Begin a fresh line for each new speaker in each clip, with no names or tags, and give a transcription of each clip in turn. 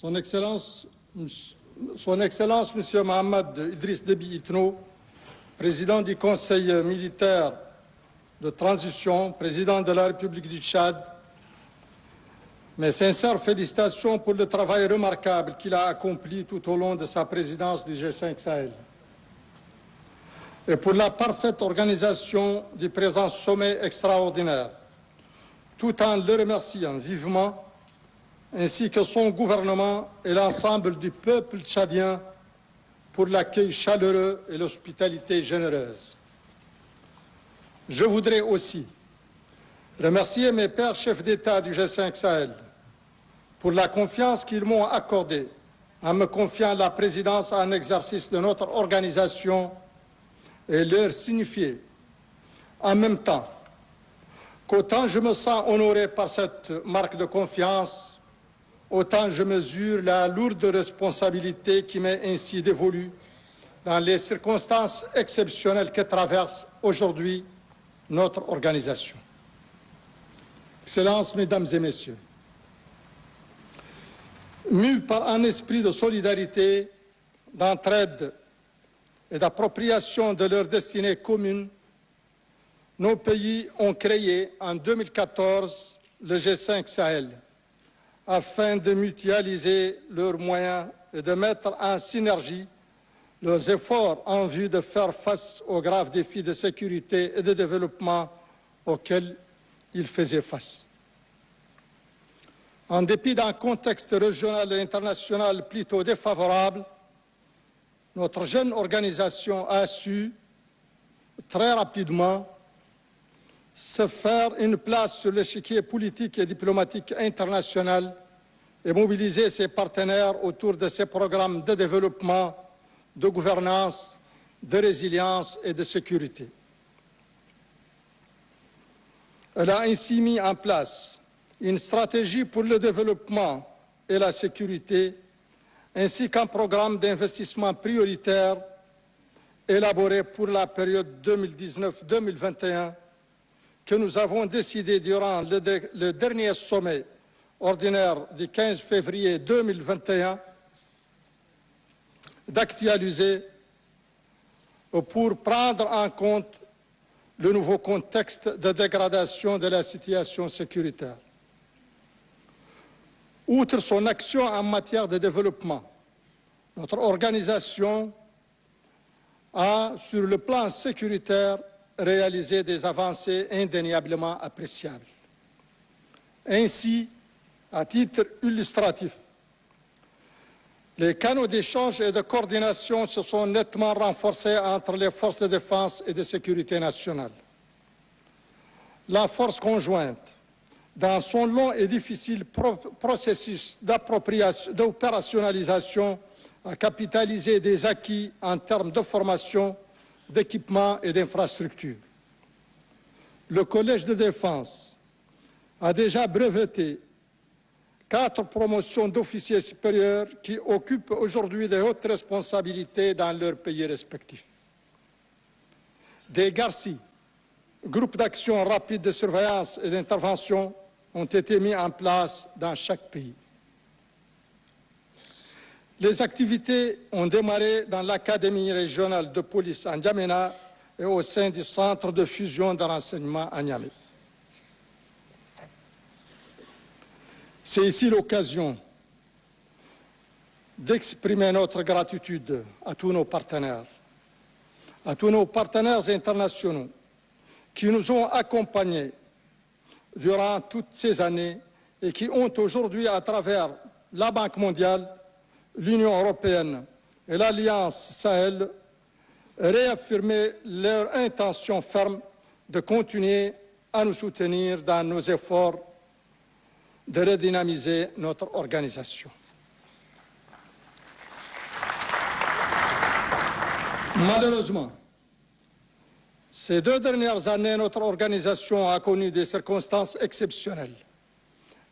Son Excellence, M. Mohamed Idriss Déby Itno, président du Conseil militaire de transition, président de la République du Tchad, mes sincères félicitations pour le travail remarquable qu'il a accompli tout au long de sa présidence du G5 Sahel et pour la parfaite organisation du présent sommet extraordinaire, tout en le remerciant vivement, ainsi que son gouvernement et l'ensemble du peuple tchadien pour l'accueil chaleureux et l'hospitalité généreuse. Je voudrais aussi remercier mes pairs chefs d'État du G5 Sahel pour la confiance qu'ils m'ont accordée en me confiant la présidence en exercice de notre organisation et leur signifier en même temps qu'autant je me sens honoré par cette marque de confiance, autant je mesure la lourde responsabilité qui m'est ainsi dévolue dans les circonstances exceptionnelles que traverse aujourd'hui notre organisation. Excellences, Mesdames et Messieurs, mus par un esprit de solidarité, d'entraide et d'appropriation de leur destinée commune, nos pays ont créé en 2014 le G5 Sahel afin de mutualiser leurs moyens et de mettre en synergie leurs efforts en vue de faire face aux graves défis de sécurité et de développement auxquels ils faisaient face. En dépit d'un contexte régional et international plutôt défavorable, notre jeune organisation a su très rapidement se faire une place sur l'échiquier politique et diplomatique international et mobiliser ses partenaires autour de ses programmes de développement, de gouvernance, de résilience et de sécurité. Elle a ainsi mis en place une stratégie pour le développement et la sécurité, ainsi qu'un programme d'investissement prioritaire élaboré pour la période 2019-2021 que nous avons décidé durant le dernier sommet ordinaire du 15 février 2021 d'actualiser pour prendre en compte le nouveau contexte de dégradation de la situation sécuritaire. Outre son action en matière de développement, notre organisation a, sur le plan sécuritaire, réalisé des avancées indéniablement appréciables. Ainsi, à titre illustratif, les canaux d'échange et de coordination se sont nettement renforcés entre les forces de défense et de sécurité nationale. La force conjointe, dans son long et difficile processus d'opérationnalisation, a capitalisé des acquis en termes de formation, d'équipement et d'infrastructures. Le Collège de défense a déjà breveté 4 promotions d'officiers supérieurs qui occupent aujourd'hui de hautes responsabilités dans leurs pays respectifs. Des GARCI, groupes d'action rapide de surveillance et d'intervention, ont été mis en place dans chaque pays. Les activités ont démarré dans l'Académie régionale de police à N'Djamena et au sein du Centre de fusion de renseignement à Niamey. C'est ici l'occasion d'exprimer notre gratitude à tous nos partenaires internationaux qui nous ont accompagnés durant toutes ces années et qui ont aujourd'hui, à travers la Banque mondiale, l'Union européenne et l'Alliance Sahel, réaffirmé leur intention ferme de continuer à nous soutenir dans nos efforts de redynamiser notre organisation. Malheureusement, ces 2 dernières années, notre organisation a connu des circonstances exceptionnelles,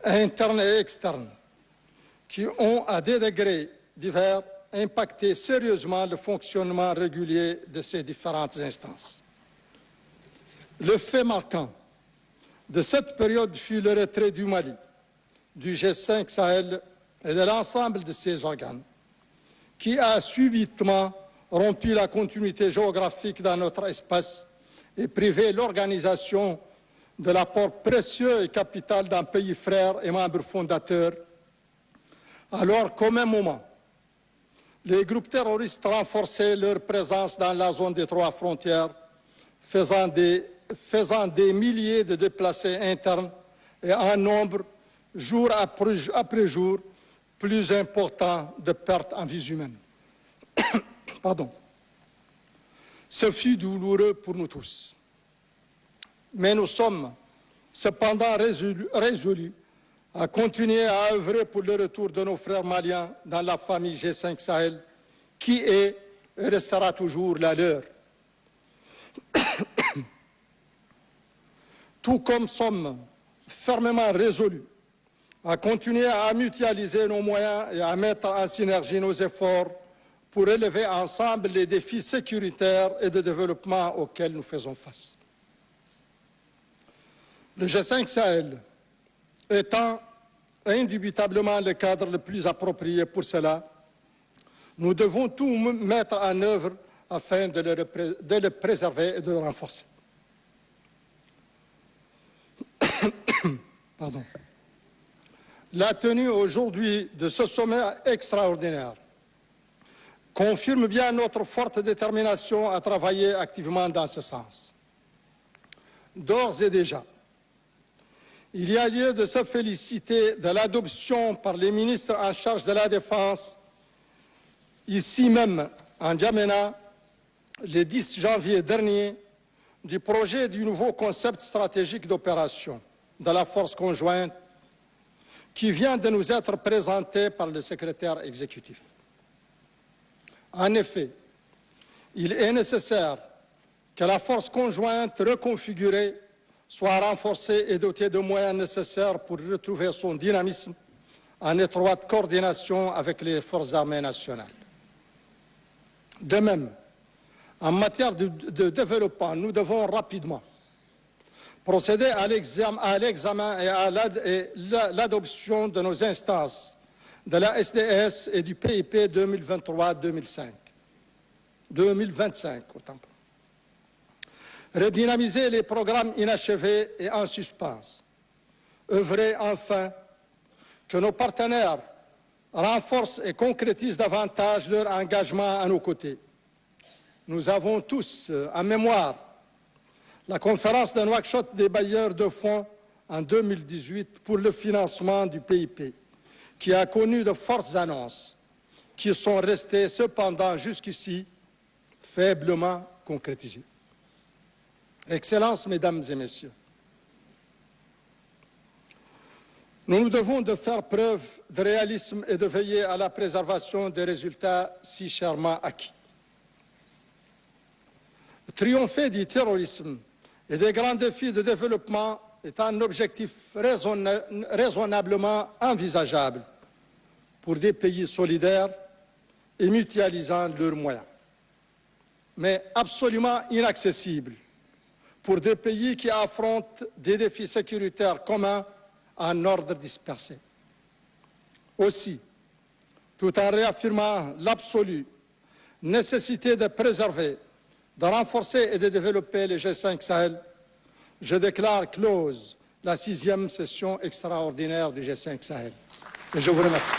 internes et externes, qui ont, à des degrés divers, impacté sérieusement le fonctionnement régulier de ces différentes instances. Le fait marquant de cette période fut le retrait du Mali, du G5 Sahel et de l'ensemble de ses organes, qui a subitement rompu la continuité géographique dans notre espace et privé l'organisation de l'apport précieux et capital d'un pays frère et membre fondateur, alors qu'au même moment, les groupes terroristes renforçaient leur présence dans la zone des 3 frontières, faisant des milliers de déplacés internes et un nombre, jour après jour, plus important de pertes en vies humaines. Pardon. Ce fut douloureux pour nous tous. Mais nous sommes cependant résolus à continuer à œuvrer pour le retour de nos frères maliens dans la famille G5 Sahel, qui est et restera toujours la leur. Tout comme sommes fermement résolus à continuer à mutualiser nos moyens et à mettre en synergie nos efforts pour relever ensemble les défis sécuritaires et de développement auxquels nous faisons face. Le G5 Sahel étant indubitablement le cadre le plus approprié pour cela, nous devons tout mettre en œuvre afin de le préserver et de le renforcer. Pardon. La tenue aujourd'hui de ce sommet extraordinaire confirme bien notre forte détermination à travailler activement dans ce sens. D'ores et déjà, il y a lieu de se féliciter de l'adoption par les ministres en charge de la Défense, ici même en N'Djamena, le 10 janvier dernier, du projet du nouveau concept stratégique d'opération de la force conjointe qui vient de nous être présenté par le secrétaire exécutif. En effet, il est nécessaire que la force conjointe reconfigurée soit renforcée et dotée de moyens nécessaires pour retrouver son dynamisme en étroite coordination avec les forces armées nationales. De même, en matière de développement, nous devons rapidement procéder à l'examen et à l'adoption de nos instances de la SDS et du PIP 2023-2025. Autant. Redynamiser les programmes inachevés et en suspens. Œuvrer enfin que nos partenaires renforcent et concrétisent davantage leur engagement à nos côtés. Nous avons tous en mémoire la conférence de Nouakchott des bailleurs de fonds en 2018 pour le financement du PIP, qui a connu de fortes annonces, qui sont restées cependant jusqu'ici faiblement concrétisées. Excellences, Mesdames et Messieurs, nous nous devons de faire preuve de réalisme et de veiller à la préservation des résultats si chèrement acquis. Triompher du terrorisme et des grands défis de développement est un objectif raisonnablement envisageable pour des pays solidaires et mutualisant leurs moyens, mais absolument inaccessible pour des pays qui affrontent des défis sécuritaires communs en ordre dispersé. Aussi, tout en réaffirmant l'absolue nécessité de préserver, de renforcer et de développer les G5 Sahel, je déclare close la 6e session extraordinaire du G5 Sahel. Et je vous remercie.